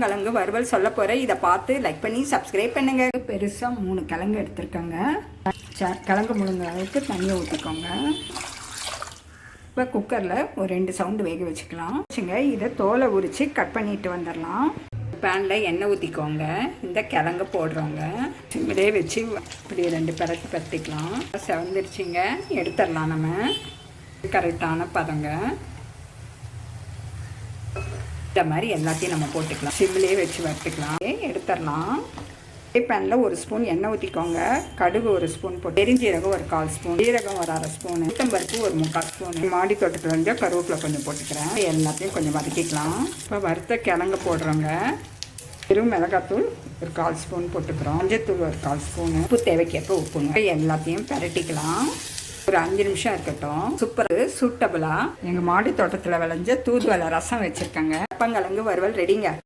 கிழங்கு வறுவல் சொல்ல போகிறேன். இதை பார்த்து லைக் பண்ணி சப்ஸ்கிரைப் பண்ணுங்க. பெருசாக 3 கிழங்கு எடுத்துருக்கோங்க. கிழங்கு முழுங்க அளவுக்கு தண்ணியை ஊற்றிக்கோங்க. இப்போ குக்கரில் ஒரு 2 சவுண்டு வேக வச்சுக்கலாம். இதை தோலை உரித்து கட் பண்ணிட்டு வந்துடலாம். பேனில் எண்ணெய் ஊற்றிக்கோங்க. இந்த கிழங்கு போடுறோங்க. சிம்மிலே வச்சு இப்படி 2 பரட்டு பரட்டிக்கலாம். செவந்துருச்சுங்க, எடுத்துடலாம். நம்ம கரெக்டான பதங்க. இந்த மாதிரி எல்லாத்தையும் நம்ம போட்டுக்கலாம். சிம்மிலே வச்சு வறுத்துக்கலாம். எடுத்துடலாம். பேனில் 1 ஸ்பூன் எண்ணெய் ஊற்றிக்கோங்க. கடுகு 1 ஸ்பூன் போட்டு, பெருஞ்சீரகம் 1/4 ஸ்பூன், ஜீரகம் 1/2 ஸ்பூன், உளுத்தம்பருப்பு 1/3 ஸ்பூன், மாடி தோட்டத்தில் வந்து கருவேப்பிலை கொஞ்சம் போட்டுக்கிறேன். எல்லாத்தையும் கொஞ்சம் வதக்கிக்கலாம். இப்போ வறுத்த கிழங்கு போடுறோங்க. வெறும் மிளகாத்தூள் 1/4 ஸ்பூன் போட்டுக்கிறோம். மஞ்சத்தூள் 1/4 ஸ்பூன், உப்பு தேவைக்கேற்ப உப்புங்க. எல்லாத்தையும் பரட்டிக்கலாம். ஒரு 5 நிமிஷம் இருக்கட்டும். சூப்பர் சூட்டபிளா எங்கள் மாடி தோட்டத்தில் விளைஞ்ச தூதுவளை ரசம் வச்சுருக்கேங்க. கப்பங்கிழங்கு வறுவல் ரெடிங்க.